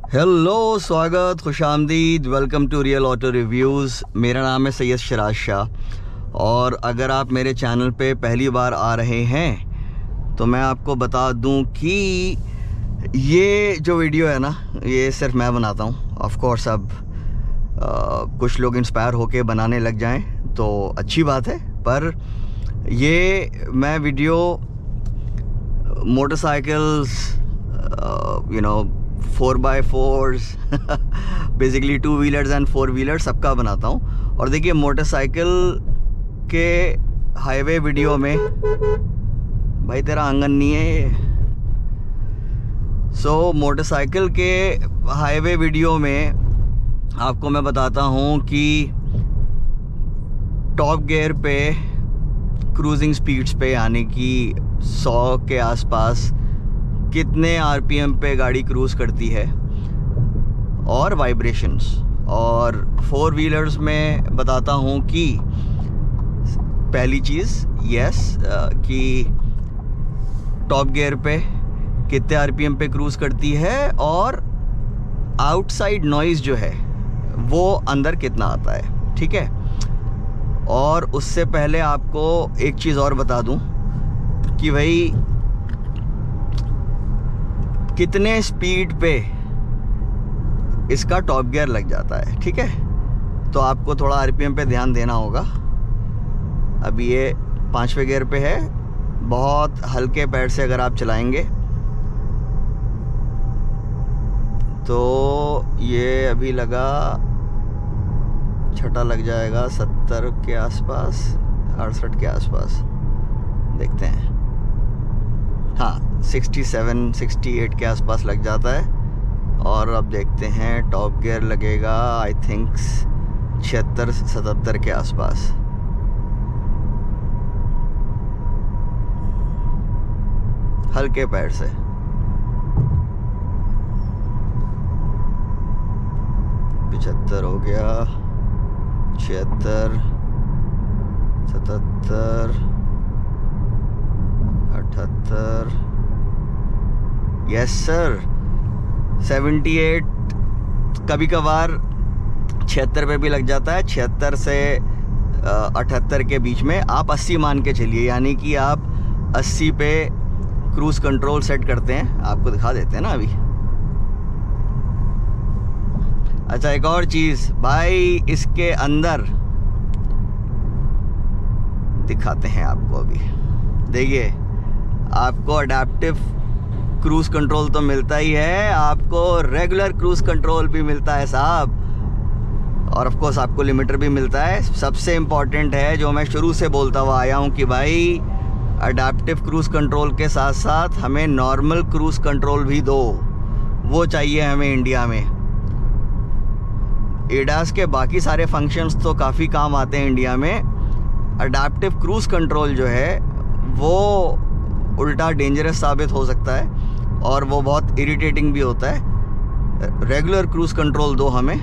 Hello, स्वागत, खुशामदीद, welcome to real auto reviews. मेरा नाम है सैयद शराज शाह और अगर आप मेरे चैनल पे पहली बार आ रहे हैं तो मैं आपको बता दूं कि ये जो वीडियो है ना, ये सिर्फ मैं बनाता हूं। ऑफ कोर्स अब कुछ लोग इंस्पायर होके बनाने लग जाएं तो अच्छी बात है, पर ये मैं video motorcycles 4x4s basically 2 wheelers and 4 wheelers सबका बनाता हूँ। और देखिए, मोटरसाइकिल के हाईवे वीडियो में भाई तेरा आंगन नहीं है। सो मोटरसाइकिल के हाईवे वीडियो में आपको मैं बताता हूँ कि टॉप गियर पे क्रूजिंग स्पीड्स पे यानी कि 100 के आसपास कितने आरपीएम पे गाड़ी क्रूज करती है और वाइब्रेशंस। और 4 व्हीलर्स में बताता हूँ कि पहली चीज़ कि टॉप गियर पे कितने आरपीएम पे क्रूज करती है और आउटसाइड नॉइज़ जो है वो अंदर कितना आता है। ठीक है, और उससे पहले आपको एक चीज़ और बता दूँ कि भाई कितने स्पीड पे इसका टॉप गियर लग जाता है। ठीक है, तो आपको थोड़ा आरपीएम पे ध्यान देना होगा। अभी ये 5वें गियर पे है। बहुत हल्के पैर से अगर आप चलाएंगे तो ये अभी लगा, छठा लग जाएगा 70 के आसपास, 68 के आसपास देखते हैं। हाँ, 67 68 के आसपास लग जाता है। और अब देखते हैं टॉप गियर लगेगा आई थिंक 76 77 के आसपास। हल्के पैर से। पिछहत्तर हो गया, 76 77 78। यस सर, 78, कभी कभार 76 पे भी लग जाता है। 76 से 78 के बीच में आप 80 मान के चलिए, यानी कि आप 80 पे क्रूज़ कंट्रोल सेट करते हैं। आपको दिखा देते हैं ना अभी। अच्छा, एक और चीज़ भाई, इसके अंदर दिखाते हैं आपको। अभी देखिए, आपको अडैप्टिव क्रूज़ कंट्रोल तो मिलता ही है, आपको रेगुलर क्रूज़ कंट्रोल भी मिलता है साहब, और ऑफ कोर्स आपको लिमिटर भी मिलता है। सबसे इम्पॉर्टेंट है जो मैं शुरू से बोलता हुआ आया हूँ कि भाई अडैप्टिव क्रूज़ कंट्रोल के साथ साथ हमें नॉर्मल क्रूज़ कंट्रोल भी दो, वो चाहिए हमें इंडिया में। एडास के बाकी सारे फंक्शंस तो काफ़ी काम आते हैं इंडिया में, अडैप्टिव क्रूज़ कंट्रोल जो है वो उल्टा डेंजरस साबित हो सकता है और वो बहुत इरिटेटिंग भी होता है। रेगुलर क्रूज़ कंट्रोल दो हमें।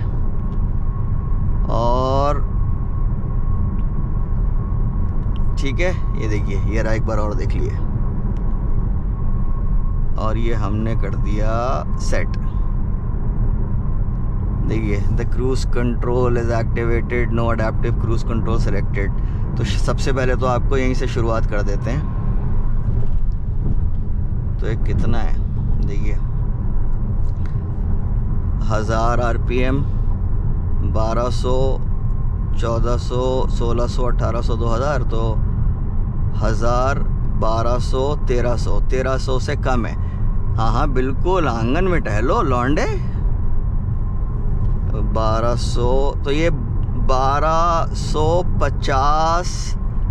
और ठीक है, ये देखिए, ये रहा, एक बार और देख लिए। और ये हमने कर दिया सेट। देखिए, the cruise control is activated, no adaptive cruise control selected. तो सबसे पहले तो आपको यहीं से शुरुआत कर देते हैं। तो एक कितना है देखिए, 1000 आरपीएम, 1200, 1400, 1600, 1800, 2000, तो 1000, 1200, 1300, 1300 से कम है। हाँ हाँ बिल्कुल, आंगन में टहलो लौंडे। 1200, तो ये 1250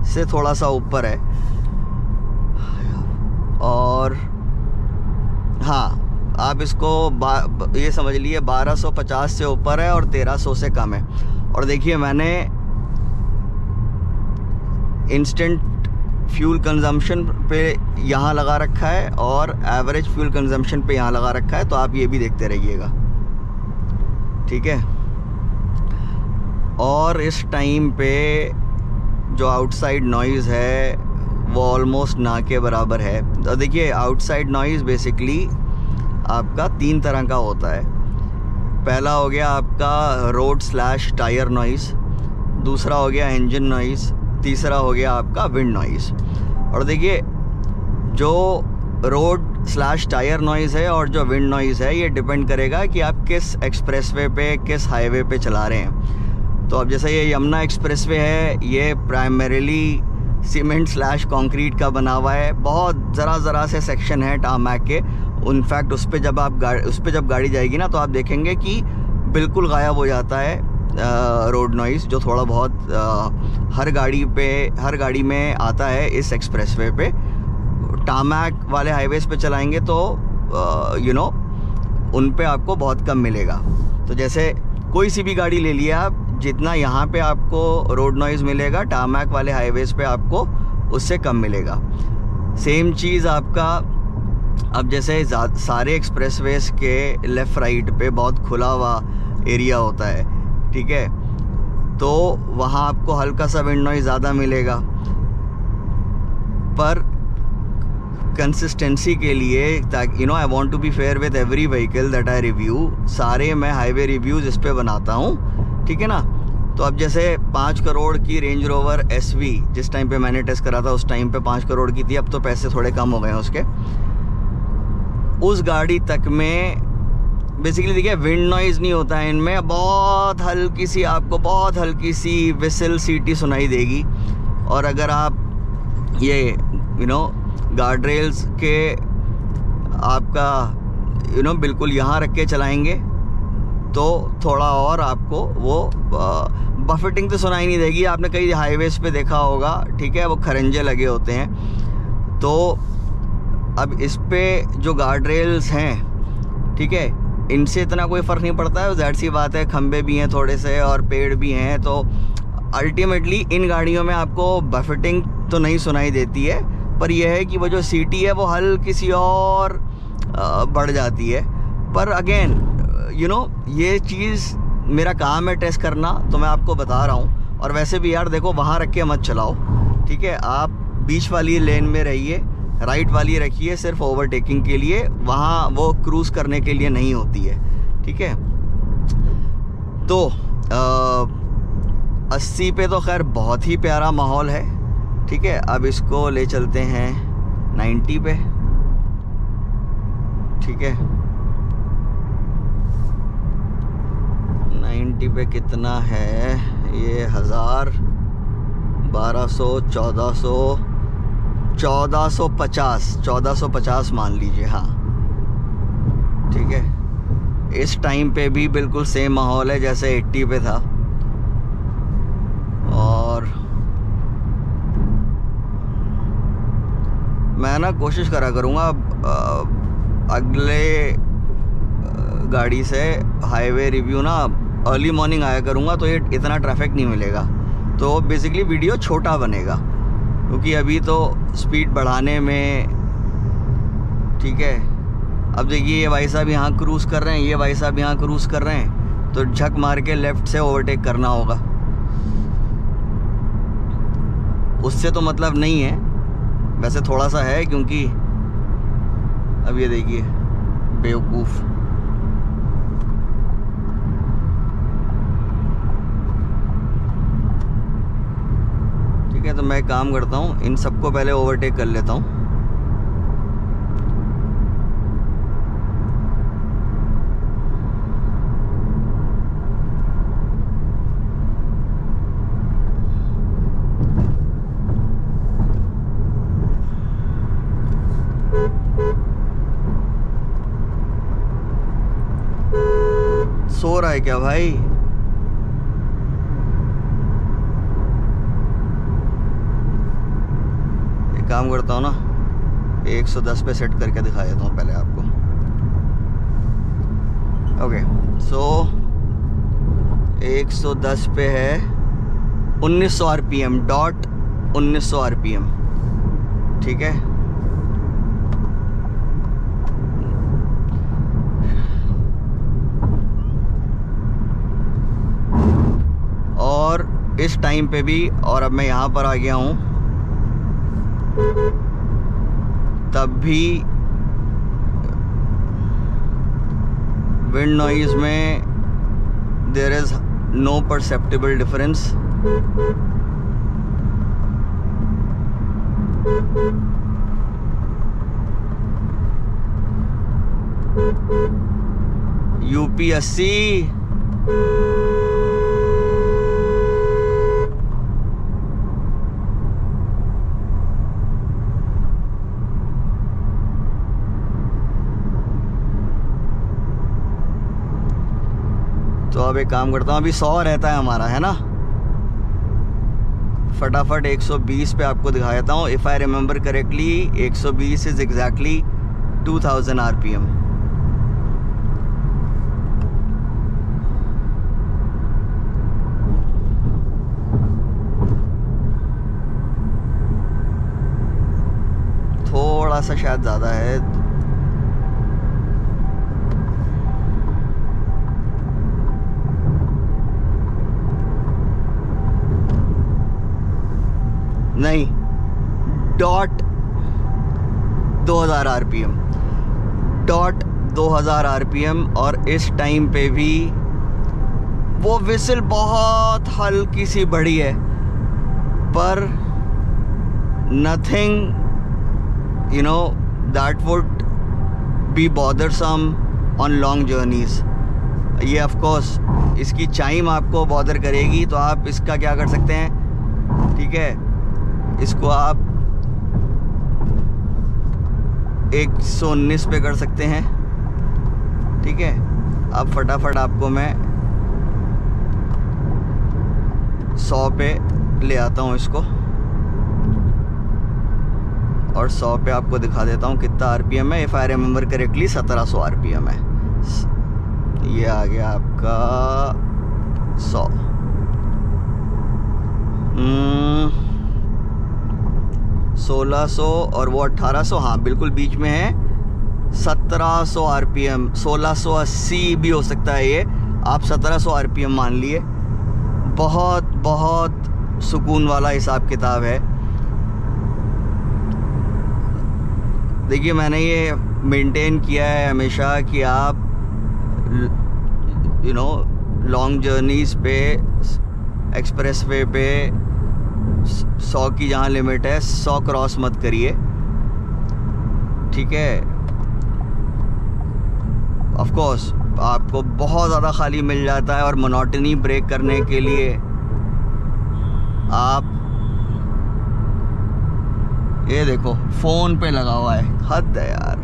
से थोड़ा सा ऊपर है। और हाँ, आप इसको ये समझ लिए 1250 से ऊपर है और 1300 से कम है। और देखिए, मैंने इंस्टेंट फ्यूल कंजम्पशन पे यहाँ लगा रखा है और एवरेज फ्यूल कंजम्पशन पे यहाँ लगा रखा है, तो आप ये भी देखते रहिएगा। ठीक है, और इस टाइम पे जो आउटसाइड नॉइज़ है वो ऑलमोस्ट ना के बराबर है। तो देखिए, आउटसाइड नॉइज़ बेसिकली आपका 3 तरह का होता है। पहला हो गया आपका रोड स्लैश टायर नॉइज़, दूसरा हो गया इंजन नॉइज़, तीसरा हो गया आपका विंड नॉइज़। और देखिए जो रोड स्लैश टायर नॉइज़ है और जो विंड नॉइज़ है ये डिपेंड करेगा कि आप किस एक्सप्रेसवे पे, किस हाईवे पे चला रहे हैं। तो अब जैसे ये यमुना एक्सप्रेसवे है, ये प्राइमरीली सीमेंट स्लैश कंक्रीट का बना हुआ है। बहुत ज़रा से सेक्शन है टारमैक के। इनफैक्ट उस पर जब गाड़ी जाएगी ना तो आप देखेंगे कि बिल्कुल गायब हो जाता है रोड नॉइज़, जो थोड़ा बहुत हर गाड़ी में आता है इस एक्सप्रेसवे पे। टारमैक वाले हाईवेज़ पे चलाएंगे तो उन पे आपको बहुत कम मिलेगा। तो जैसे कोई सी भी गाड़ी ले लिया आप, जितना यहाँ पे आपको रोड नॉइज़ मिलेगा, टारमैक वाले हाईवेज़ पे आपको उससे कम मिलेगा। सेम चीज़ आपका अब जैसे सारे एक्सप्रेसवेज के लेफ़्ट राइट पे बहुत खुला हुआ एरिया होता है, ठीक है, तो वहाँ आपको हल्का सा विंड नॉइज़ ज़्यादा मिलेगा। पर कंसिस्टेंसी के लिए, ताकि I want to be fair with every vehicle that I review, सारे मैं हाईवे रिव्यूज़ इस पे बनाता हूँ, ठीक है ना। तो अब जैसे 5 करोड़ की रेंज रोवर SV जिस टाइम पे मैंने टेस्ट करा था उस टाइम पे 5 करोड़ की थी, अब तो पैसे थोड़े कम हो गए हैं उसके। उस गाड़ी तक में बेसिकली देखिए विंड नॉइज़ नहीं होता है इनमें, आपको बहुत हल्की सी विसल सीटी सुनाई देगी। और अगर आप ये गार्ड रेल्स के आपका बिल्कुल यहाँ रख के चलाएंगे तो थोड़ा और आपको वो बफेटिंग तो सुनाई नहीं देगी। आपने कई हाईवेज़ पे देखा होगा, ठीक है, वो खरंजे लगे होते हैं। तो अब इस पे जो गार्ड रेल्स हैं, ठीक है, इनसे इतना कोई फ़र्क नहीं पड़ता है, ज़ाहिर सी बात है, खंबे भी हैं थोड़े से और पेड़ भी हैं, तो अल्टीमेटली इन गाड़ियों में आपको बफेटिंग तो नहीं सुनाई देती है, पर यह है कि वो जो सीटी है वो हल्की सी और बढ़ जाती है। पर अगेन ये चीज़ मेरा काम है टेस्ट करना, तो मैं आपको बता रहा हूँ। और वैसे भी यार देखो, वहाँ रख के मत चलाओ, ठीक है, आप बीच वाली लेन में रहिए, राइट वाली रखिए सिर्फ ओवरटेकिंग के लिए, वहाँ वो क्रूज़ करने के लिए नहीं होती है, ठीक है। तो 80 पे तो खैर बहुत ही प्यारा माहौल है, ठीक है। अब इसको ले चलते हैं 90 पे, ठीक है। 90 पे कितना है ये? 1000, 1200, 1450 मान लीजिए, हाँ, ठीक है। इस टाइम पे भी बिल्कुल सेम माहौल है जैसे 80 पे था। और मैं ना कोशिश करा करूँगा अगले गाड़ी से हाईवे रिव्यू ना अर्ली मॉर्निंग आया करूँगा, तो ये इतना ट्रैफिक नहीं मिलेगा, तो बेसिकली वीडियो छोटा बनेगा, क्योंकि अभी तो स्पीड बढ़ाने में, ठीक है। अब देखिए ये भाई साहब यहाँ क्रूज़ कर रहे हैं, ये भाई साहब यहाँ क्रूज़ कर रहे हैं, तो झक मार के लेफ़्ट से ओवरटेक करना होगा। उससे तो मतलब नहीं है, वैसे थोड़ा सा है, क्योंकि अब ये देखिए बेवकूफ़, ठीक है। तो मैं काम करता हूँ, इन सबको पहले ओवरटेक कर लेता हूँ। सो रहा है क्या भाई? एक काम करता हूँ ना, 110 पे सेट करके दिखा देता हूँ पहले आपको। ओके, सो 110 पे है 1900 RPM, डॉट 1900 RPM, ठीक है। और इस टाइम पे भी, और अब मैं यहाँ पर आ गया हूँ, तब भी विंड नॉइज़ में there is no perceptible difference. UP 80 तो अब एक काम करता हूँ, अभी 100 रहता है हमारा, है ना। फटाफट 120 पे आपको दिखा देता हूँ। If I remember correctly 120 is exactly 2000 RPM। थोड़ा सा शायद ज़्यादा है। नहीं, डॉट 2000 RPM, डॉट 2000 RPM। और इस टाइम पे भी वो विसल बहुत हल्की सी बड़ी है, पर nothing you know that would be bothersome on long journeys। ये of course इसकी चाइम आपको बॉदर करेगी, तो आप इसका क्या कर सकते हैं, ठीक है, इसको आप 119 पे कर सकते हैं, ठीक है। अब फटाफट आपको मैं 100 पे ले आता हूँ इसको, और 100 पे आपको दिखा देता हूँ कितना RPM है। If I remember correctly 1700 RPM है। ये आ गया आपका 100। 1600 और वो 1800, हाँ बिल्कुल बीच में है। 1700 RPM, 1680 भी हो सकता है ये, आप 1700 RPM मान लिए। बहुत बहुत सुकून वाला हिसाब किताब है। देखिए मैंने ये मेंटेन किया है हमेशा कि आप यू नो लॉन्ग जर्नीज़ पे एक्सप्रेस वे पे 100 की जहाँ लिमिट है 100 क्रॉस मत करिए, ठीक है। ऑफ कोर्स आपको बहुत ज़्यादा खाली मिल जाता है, और मोनोटनी ब्रेक करने के लिए आप ये देखो फ़ोन पे लगा हुआ है, हद है यार।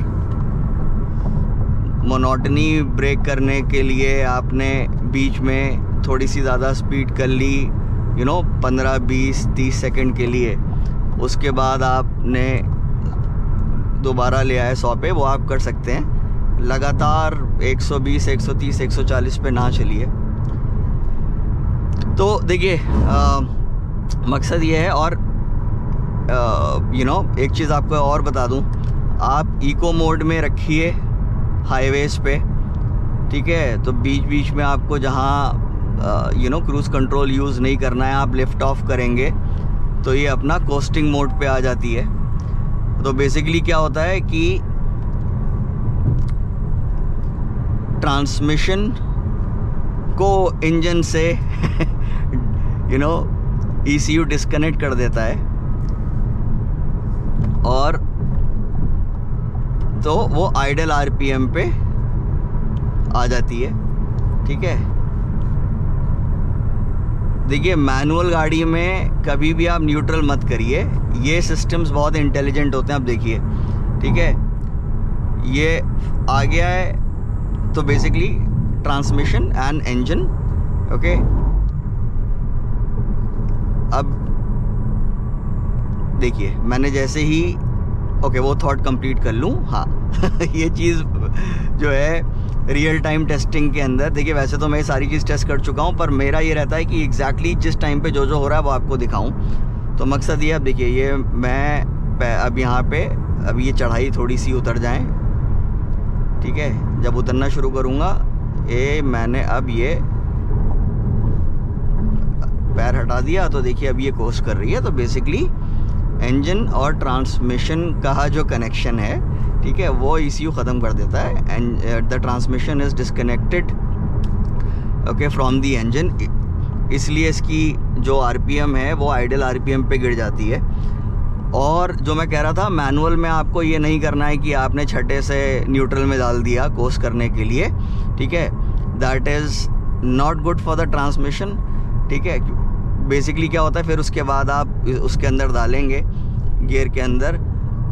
मोनोटनी ब्रेक करने के लिए आपने बीच में थोड़ी सी ज़्यादा स्पीड कर ली, यू नो 15, 20, 30 सेकंड के लिए। उसके बाद आपने दोबारा ले आए 100 पे, वो आप कर सकते हैं। लगातार 120, 130, 140 पे ना चलिए। तो देखिए मकसद ये है। और यू नो एक चीज़ आपको और बता दूं, आप इको मोड में रखिए हाईवेज़ पे, ठीक है। तो बीच बीच में आपको जहाँ you know cruise control use नहीं करना है, आप लिफ्ट ऑफ करेंगे तो ये अपना कोस्टिंग मोड पे आ जाती है। तो बेसिकली क्या होता है कि ट्रांसमिशन को इंजन से यू नो ECU डिस्कनेक्ट कर देता है, और तो वो आइडल RPM पे आ जाती है, ठीक है। देखिए मैनुअल गाड़ी में कभी भी आप न्यूट्रल मत करिए, ये सिस्टम्स बहुत इंटेलिजेंट होते हैं। आप देखिए, ठीक है, ये आ गया है तो basically transmission and engine, okay. अब देखिए मैंने जैसे ही ओके वो थॉट कंप्लीट कर लूँ, हाँ ये चीज़ जो है रियल टाइम टेस्टिंग के अंदर, देखिए वैसे तो मैं सारी चीज़ टेस्ट कर चुका हूँ, पर मेरा ये रहता है कि एग्जैक्टली जिस टाइम पे जो हो रहा है वो आपको दिखाऊं। तो मकसद ये, अब देखिए ये मैं अब यहाँ पे अब ये चढ़ाई थोड़ी सी उतर जाए, ठीक है। जब उतरना शुरू करूँगा ये मैंने अब ये पैर हटा दिया, तो देखिए अब ये कोर्स कर रही है। तो बेसिकली इंजन और ट्रांसमिशन का जो कनेक्शन है, ठीक है, वो ECU ख़त्म कर देता है, and the transmission is disconnected okay, from the engine, इसलिए इसकी जो आरपीएम है वो आइडल आरपीएम पे गिर जाती है। और जो मैं कह रहा था, मैनुअल में आपको ये नहीं करना है कि आपने छठे से न्यूट्रल में डाल दिया कोर्स करने के लिए, ठीक है, that is not good for the transmission, ठीक है। बेसिकली क्या होता है, फिर उसके बाद आप उसके अंदर डालेंगे गियर के अंदर,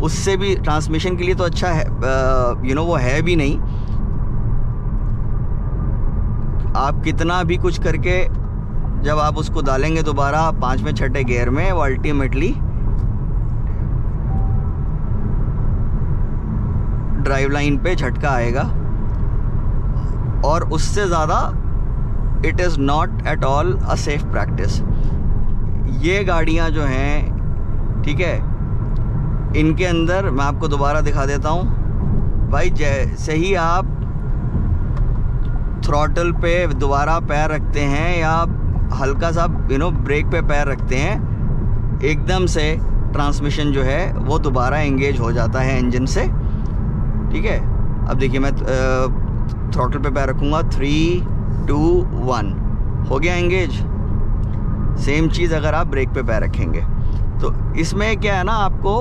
उससे भी ट्रांसमिशन के लिए तो अच्छा है, वो है भी नहीं। आप कितना भी कुछ करके जब आप उसको डालेंगे दोबारा पांचवें छठे गियर में, वो अल्टीमेटली ड्राइव लाइन पे झटका आएगा, और उससे ज़्यादा it is not at all a safe practice. ये गाड़ियाँ जो हैं, ठीक है, इनके अंदर मैं आपको दोबारा दिखा देता हूँ भाई, जैसे ही आप थ्रॉटल पे दोबारा पैर रखते हैं या हल्का सा ब्रेक पे पैर रखते हैं, एकदम से ट्रांसमिशन जो है वो दोबारा एंगेज हो जाता है इंजन से, ठीक है। अब देखिए, मैं थ्रॉटल पे पैर रखूँगा, 3 2 1 हो गया एंगेज। सेम चीज़ अगर आप ब्रेक पे पैर रखेंगे तो इसमें क्या है ना, आपको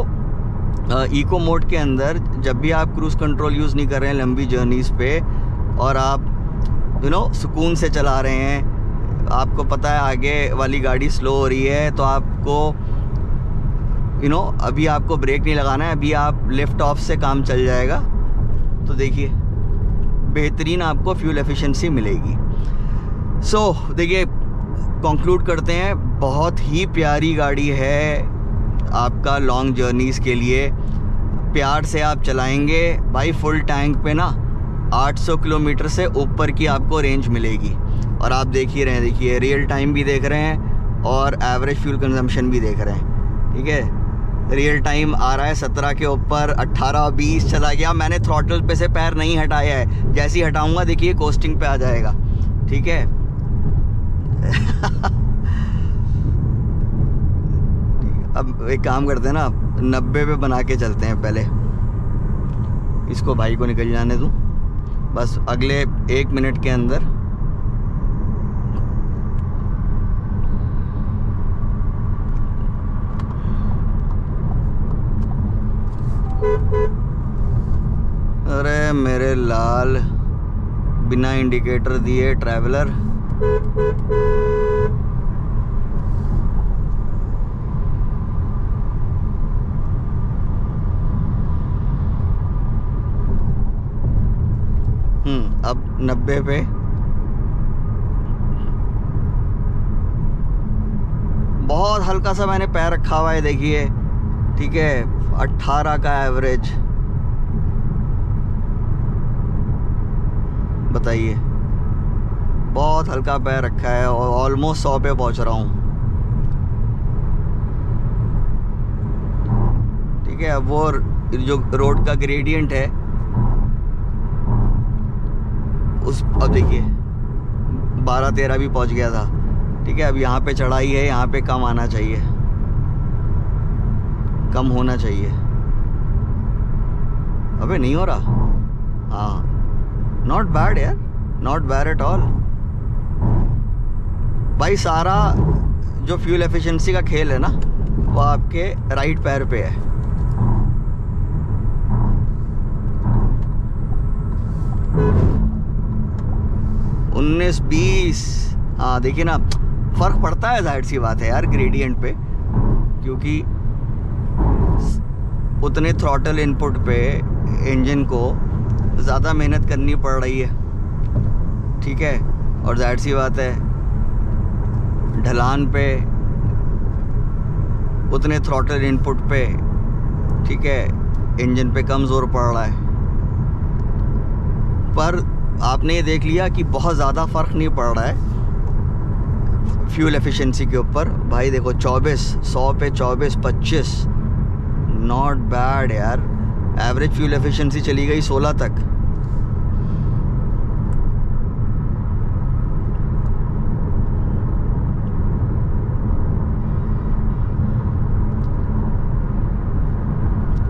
इको मोड के अंदर जब भी आप क्रूज़ कंट्रोल यूज़ नहीं कर रहे हैं लंबी जर्नीज़ पे, और आप सुकून से चला रहे हैं, आपको पता है आगे वाली गाड़ी स्लो हो रही है, तो आपको अभी आपको ब्रेक नहीं लगाना है, अभी आप लिफ्ट ऑफ से काम चल जाएगा, तो देखिए बेहतरीन आपको फ्यूल एफिशिएंसी मिलेगी। देखिए, कंक्लूड करते हैं, बहुत ही प्यारी गाड़ी है आपका लॉन्ग जर्नीज़ के लिए। प्यार से आप चलाएंगे भाई, फुल टैंक पे ना 800 किलोमीटर से ऊपर की आपको रेंज मिलेगी। और आप देख ही रहे हैं, देखिए रियल टाइम भी देख रहे हैं और एवरेज फ्यूल कंजम्पशन भी देख रहे हैं, ठीक है। रियल टाइम आ रहा है 17 के ऊपर, 18 20 चला गया। मैंने थ्रॉटल पे से पैर नहीं हटाया है, जैसे ही हटाऊंगा देखिए कोस्टिंग पे आ जाएगा, ठीक है। अब एक काम करते हैं ना, 90 पे बना के चलते हैं पहले, इसको भाई को निकल जाने दूं बस अगले 1 मिनट के अंदर। अरे मेरे लाल, बिना इंडिकेटर दिए ट्रैवलर। अब 90 पे बहुत हल्का सा मैंने पैर रखा हुआ है, देखिए, ठीक है, 18 का एवरेज। बताइए, बहुत हल्का पैर रखा है और ऑलमोस्ट 100 पे पहुंच रहा हूँ, ठीक है। अब वो जो रोड का ग्रेडियंट है अब देखिए 12-13 भी पहुंच गया था, ठीक है। अब यहाँ पे चढ़ाई है, यहाँ पे कम आना चाहिए, कम होना चाहिए। अबे नहीं हो रहा। हाँ, नॉट बैड यार, नॉट बैड एट ऑल भाई। सारा जो फ्यूल एफिशिएंसी का खेल है ना, वो आपके राइट पैर पे है। उन्नीस 20, हाँ देखिए ना, फ़र्क पड़ता है, जाहिर सी बात है यार ग्रेडियंट पे, क्योंकि उतने थ्रॉटल इनपुट पे इंजन को ज़्यादा मेहनत करनी पड़ रही है, ठीक है। और जाहिर सी बात है ढलान पे उतने थ्रॉटल इनपुट पे, ठीक है, इंजन पे कम जोर पड़ रहा है। पर आपने ये देख लिया कि बहुत ज़्यादा फ़र्क नहीं पड़ रहा है फ्यूल एफिशिएंसी के ऊपर। भाई देखो 24, 100 पे 24 25, नॉट बैड यार। एवरेज फ्यूल एफिशिएंसी चली गई 16 तक।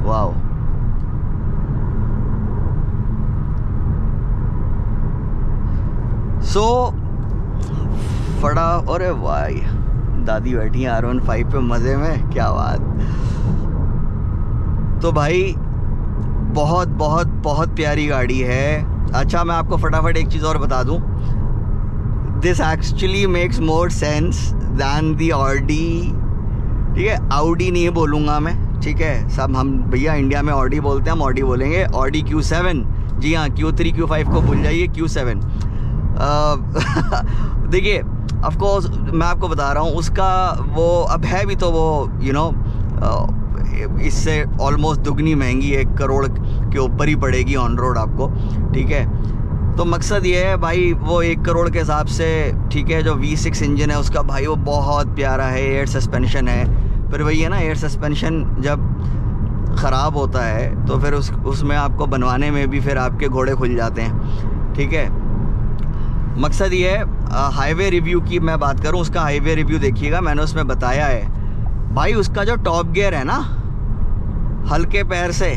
वाओ, फटा। अरे भाई दादी बैठी है R15 पे मज़े में, क्या बात। तो भाई बहुत बहुत बहुत प्यारी गाड़ी है। अच्छा मैं आपको फटाफट एक चीज़ और बता दूं, this actually makes more sense than the Audi. ठीक है, आउडी नहीं बोलूँगा मैं, ठीक है। सब हम भैया इंडिया में ऑडी बोलते हैं, हम ऑडी बोलेंगे। ऑडी Q7, जी हाँ, Q3 Q5 को भूल जाइए, Q7। देखिए ऑफ कोर्स मैं आपको बता रहा हूँ, उसका वो अब है भी तो वो इससे ऑलमोस्ट दुगनी महंगी, 1 करोड़ के ऊपर ही पड़ेगी ऑन रोड आपको, ठीक है। तो मकसद ये है भाई, वो 1 करोड़ के हिसाब से, ठीक है, जो V6 इंजन है उसका भाई वो बहुत प्यारा है, एयर सस्पेंशन है। फिर वही है ना, एयर सस्पेंशन जब ख़राब होता है तो फिर उसमें आपको बनवाने में भी फिर आपके घोड़े खुल जाते हैं, ठीक है। मकसद ये है, हाईवे रिव्यू की मैं बात करूं, उसका हाईवे रिव्यू देखिएगा, मैंने उसमें बताया है भाई, उसका जो टॉप गियर है ना हल्के पैर से,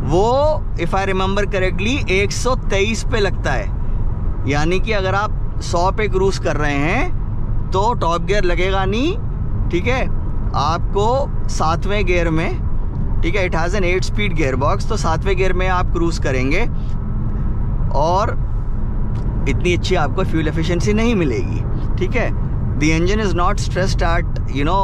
वो इफ़ आई रिमेंबर करेक्टली 123 पे लगता है। यानी कि अगर आप 100 पे क्रूज़ कर रहे हैं तो टॉप गियर लगेगा नहीं, ठीक है। आपको 7वें गियर में, ठीक है, it has an 8 speed gear box, तो 7वें गियर में आप क्रूज़ करेंगे और इतनी अच्छी आपको फ्यूल एफिशिएंसी नहीं मिलेगी, ठीक है। The engine is not stressed at 100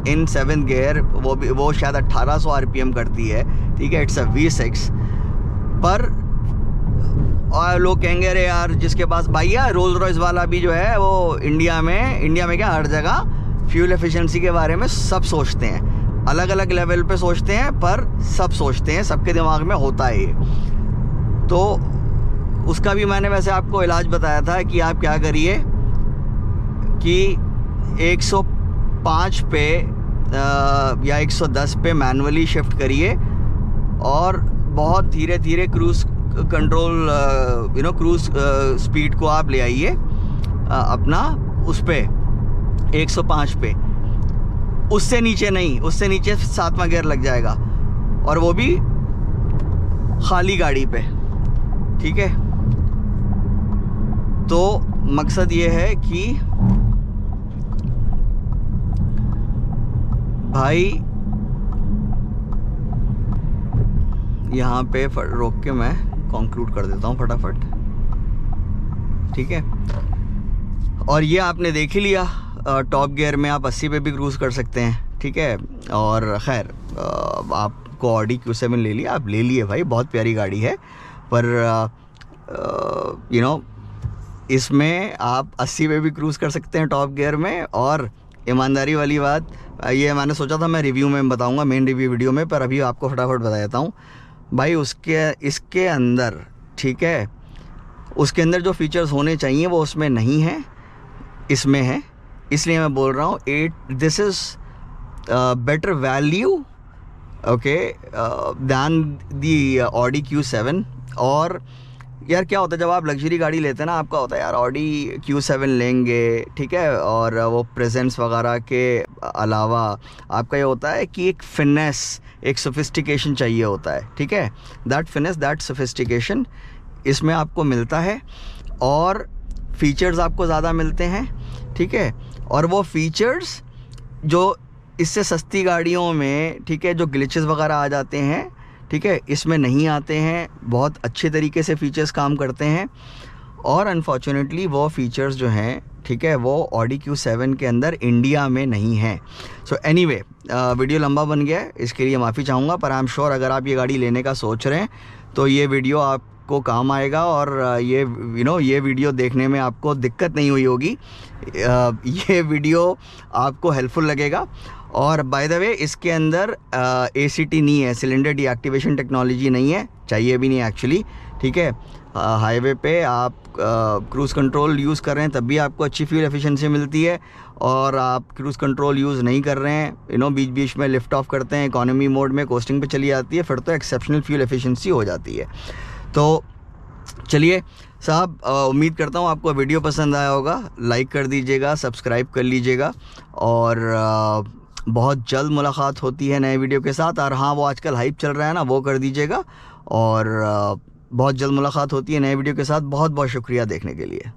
in 7th gear, वो शायद 1800 RPM करती है, ठीक है। इट्स अ V6 पर। और लोग कहेंगे अरे यार जिसके पास भैया रोल्स रॉयस वाला भी जो है वो इंडिया में क्या हर जगह फ्यूल एफिशिएंसी के बारे में सब सोचते हैं, अलग अलग लेवल पे सोचते हैं पर सब सोचते हैं, सबके दिमाग में होता है ये। तो उसका भी मैंने वैसे आपको इलाज बताया था कि आप क्या करिए कि 105 पे या 110 पे मैनुअली शिफ्ट करिए और बहुत धीरे धीरे क्रूज़ कंट्रोल क्रूज़ स्पीड को आप ले आइए अपना उस पे 105 पे, उससे नीचे नहीं, उससे नीचे 7वां गियर लग जाएगा और वो भी खाली गाड़ी पे, ठीक है। तो मकसद ये है कि भाई यहाँ पे रोक के मैं कंक्लूड कर देता हूँ फटाफट, ठीक है। और ये आपने देख ही लिया, टॉप गियर में आप 80 पे भी क्रूज़ कर सकते हैं, ठीक है। और खैर आपको ऑडी Q7 ले लिया, आप ले लिए भाई, बहुत प्यारी गाड़ी है, पर इसमें आप 80 पे भी क्रूज़ कर सकते हैं टॉप गियर में। और ईमानदारी वाली बात, ये मैंने सोचा था मैं रिव्यू में बताऊंगा, मेन रिव्यू वीडियो में, पर अभी आपको फटाफट बता देता हूँ भाई। इसके अंदर, ठीक है, उसके अंदर जो फीचर्स होने चाहिए वो उसमें नहीं है, इसमें है, इसलिए मैं बोल रहा हूँ this is better value, okay, than the Audi Q7। और यार क्या होता है जब आप लग्जरी गाड़ी लेते हैं ना, आपका होता है यार ऑडी Q7 लेंगे, ठीक है, और वो प्रेजेंस वगैरह के अलावा आपका ये होता है कि एक फिनेस, एक सोफिस्टिकेशन चाहिए होता है, ठीक है। दैट फिनेस, दैट सोफिस्टिकेशन इसमें आपको मिलता है और फीचर्स आपको ज़्यादा मिलते हैं, ठीक है। और वो फीचर्स जो इससे सस्ती गाड़ियों में, ठीक है, जो ग्लिचेस वगैरह आ जाते हैं, ठीक है, इसमें नहीं आते हैं, बहुत अच्छे तरीके से फीचर्स काम करते हैं। और अनफॉर्चुनेटली वो फीचर्स जो हैं, ठीक है, वो ऑडी Q7 के अंदर इंडिया में नहीं है। सो एनीवे, वीडियो लंबा बन गया है, इसके लिए माफ़ी चाहूँगा, पर आई एम श्योर अगर आप ये गाड़ी लेने का सोच रहे हैं तो ये वीडियो आपको काम आएगा और ये वीडियो देखने में आपको दिक्कत नहीं हुई होगी, ये वीडियो आपको हेल्पफुल लगेगा। और बाय द वे इसके अंदर ACT नहीं है, सिलेंडर डीएक्टिवेशन टेक्नोलॉजी नहीं है, चाहिए भी नहीं एक्चुअली, ठीक है। हाईवे पे आप क्रूज़ कंट्रोल यूज़ कर रहे हैं तब भी आपको अच्छी फ्यूल एफिशिएंसी मिलती है, और आप क्रूज़ कंट्रोल यूज़ नहीं कर रहे हैं, बीच बीच में लिफ्ट ऑफ करते हैं, इकोनॉमी मोड में कोस्टिंग पे चली जाती है, फिर तो एक्सेप्शनल फ्यूल एफिशिएंसी हो जाती है। तो चलिए साहब, उम्मीद करता हूँ आपको वीडियो पसंद आया होगा, लाइक कर दीजिएगा, सब्सक्राइब कर लीजिएगा, और बहुत जल्द मुलाकात होती है नए वीडियो के साथ। और हाँ, वो आजकल हाइप चल रहा है ना, वो कर दीजिएगा, और बहुत जल्द मुलाकात होती है नए वीडियो के साथ। बहुत बहुत शुक्रिया देखने के लिए।